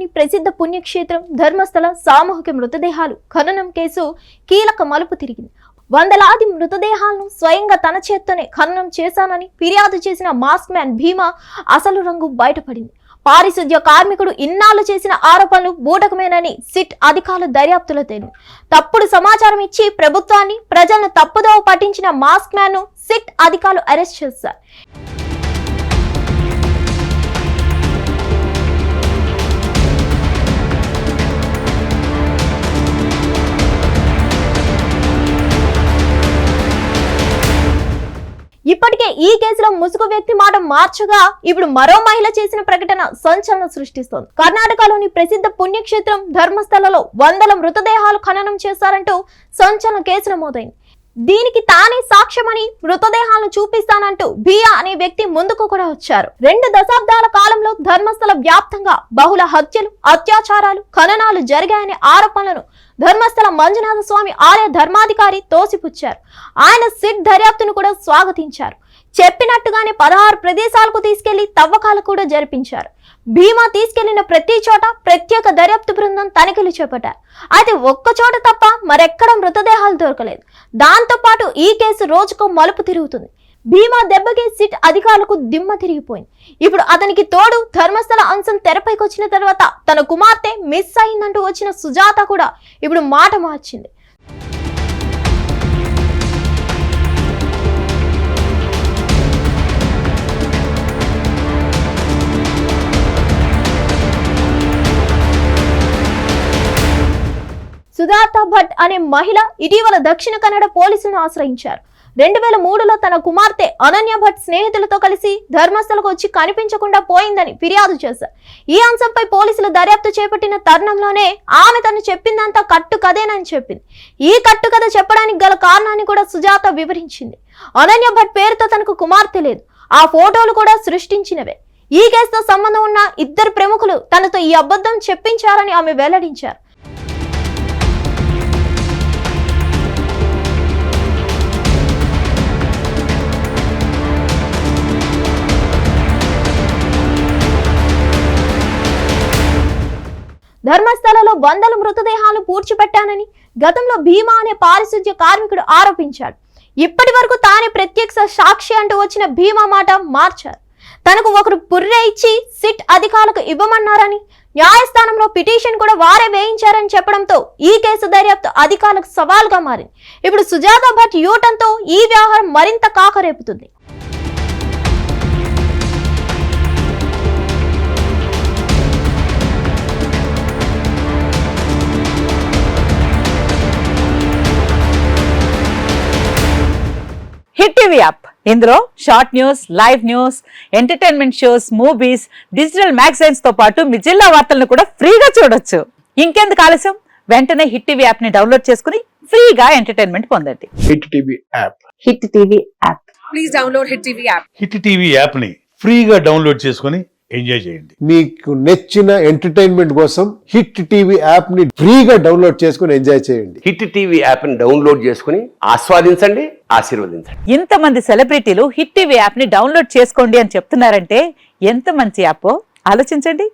కర్ణాటకలోని ప్రసిద్ధ పుణ్యక్షేత్రం ధర్మస్థల సామూహిక మృతదేహాలు ఖననం కేసు కీలక మలుపు తిరిగింది. వందలాది మృతదేహాలను స్వయంగా తన చేత్తోనే ఖననం చేశానని ఫిర్యాదు చేసిన మాస్క్ మ్యాన్ భీమా అసలు రంగు బయటపడింది. పారిశుద్ధ్య కార్మికుడు ఇన్నాళ్లు చేసిన ఆరోపణలు బూటకమేనని సిట్ అధికారుల దర్యాప్తులో తేలింది. తప్పుడు సమాచారం ఇచ్చి ప్రభుత్వాన్ని ప్రజలను తప్పుదోవ పట్టించిన మాస్క్ మ్యాన్ ను సిట్ అధికారులు అరెస్ట్ చేశారు. ఇప్పటికే ఈ కేసులో ముసుగు వ్యక్తి మాట మార్చగా ఇప్పుడు మరో మహిళ చేసిన ప్రకటన సంచలనం సృష్టిస్తోంది. కర్ణాటకలోని ప్రసిద్ధ పుణ్యక్షేత్రం ధర్మస్థలలో వందల మృతదేహాలు ఖననం చేశారంటూ సంచలన కేసు నమోదైంది. దీనికి తానే సాక్ష్యమని మృతదేహాలను చూపిస్తానంటూ బియా అనే వ్యక్తి ముందుకు కూడా వచ్చారు. 2 దశాబ్దాల కాలంలో ధర్మస్థల వ్యాప్తంగా బహుళ హత్యలు, అత్యాచారాలు, ఖననాలు జరిగాయనే ఆరోపణలను ధర్మస్థల మంజునాథ స్వామి ఆలయ ధర్మాధికారి తోసిపుచ్చారు. ఆయన సిట్ దర్యాప్తును కూడా స్వాగతించారు. చెప్పినట్టుగానే 16 ప్రదేశాలకు తీసుకెళ్లి తవ్వకాలు కూడా జరిపించారు. భీమా తీసుకెళ్లిన ప్రతి చోట ప్రత్యేక దర్యాప్తు బృందం తనిఖీలు చేపట్టారు. అయితే ఒక్క చోట తప్ప మరెక్కడ మృతదేహాలు దొరకలేదు. దాంతో పాటు ఈ కేసు రోజుకో మలుపు తిరుగుతుంది. భీమా దెబ్బకి సిట్ అధికారులకు దిమ్మ తిరిగిపోయింది. ఇప్పుడు అతనికి తోడు ధర్మస్థల అంశం తెరపైకి వచ్చిన తర్వాత తన కుమార్తె మిస్ అయిందంటూ వచ్చిన సుజాత కూడా ఇప్పుడు మాట మార్చింది. సుజాత భట్ అనే మహిళ ఇటీవల దక్షిణ కన్నడ పోలీసులను ఆశ్రయించారు. 2003లో తన కుమార్తె అనన్య భట్ స్నేహితులతో కలిసి ధర్మస్థలకు వచ్చి కనిపించకుండా పోయిందని ఫిర్యాదు చేశారు. ఈ అంశంపై పోలీసులు దర్యాప్తు చేపట్టిన తరుణంలోనే ఆమె తను చెప్పిందంతా కట్టుకథేనని చెప్పింది. ఈ కట్టుకథ చెప్పడానికి గల కారణాన్ని కూడా సుజాత వివరించింది. అనన్య భట్ పేరుతో తనకు కుమార్తె లేదు, ఆ ఫోటోలు కూడా సృష్టించినవే. ఈ కేసుతో సంబంధం ఉన్న 2 ప్రముఖులు తనతో ఈ అబద్ధం చెప్పించారని ఆమె వెల్లడించారు. ధర్మస్థలలో వందల మృతదేహాలు పూడ్చిపెట్టానని గతంలో భీమా అనే పారిశుద్ధ్య కార్మికుడు ఆరోపించాడు. ఇప్పటి వరకు తానే ప్రత్యక్ష సాక్షి అంటూ వచ్చిన భీమా మాట మార్చారు. తనకు ఒకరు పుర్రె ఇచ్చి సిట్ అధికారులకు ఇవ్వమన్నారని, న్యాయస్థానంలో పిటిషన్ కూడా వారే వేయించారని చెప్పడంతో ఈ కేసు దర్యాప్తు అధికారులకు సవాల్గా మారింది. ఇప్పుడు సుజాత భట్ యూటన్తో ఈ వ్యవహారం మరింత కాకరేపుతుంది. హిట్ టీవీ యాప్ ఇందులో short news, live news, entertainment shows, movies, digital magazines తో పాటు మీ జిల్లా వార్తలను కూడా ఫ్రీగా చూడొచ్చు. ఇంకెందుకు ఆలస్యం, వెంటనే హిట్ టీవీ యాప్ ని డౌన్లోడ్ చేసుకుని ఫ్రీగా ఎంటర్టైన్మెంట్ పొందండి. Hit TV app. Hit TV app. Please download hit TV app. Hit TV app ని ఫ్రీగా డౌన్లోడ్ చేసుకుని ఎంజాయ్ చేయండి. మీకు నచ్చిన ఎంటర్టైన్మెంట్ కోసం హిట్ టీవీ యాప్ ని ఫ్రీగా డౌన్లోడ్ చేసుకుని ఎంజాయ్ చేయండి. హిట్ టీవీ యాప్ ని డౌన్లోడ్ చేసుకుని ఆస్వాదించండి, ఆశీర్వదించండి. ఇంతమంది సెలబ్రిటీలు హిట్ టీవీ యాప్ ని డౌన్లోడ్ చేసుకోండి అని చెప్తున్నారంటే ఎంత మంచి యాప్ ఆలోచించండి.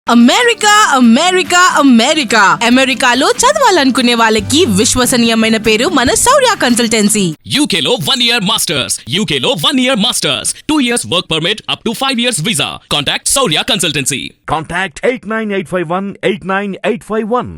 అమెరికా అమెరికా అమెరికా అమెరికాలో చదవాలనుకునే వాళ్ళకి విశ్వసనీయమైన పేరు మన శౌర్య కన్సల్టెన్సీ. UK లో 1 year masters, UK లో 1 year masters, 2 years work permit up to 5 years visa. Contact Saurya Consultancy. Contact 89851 89851.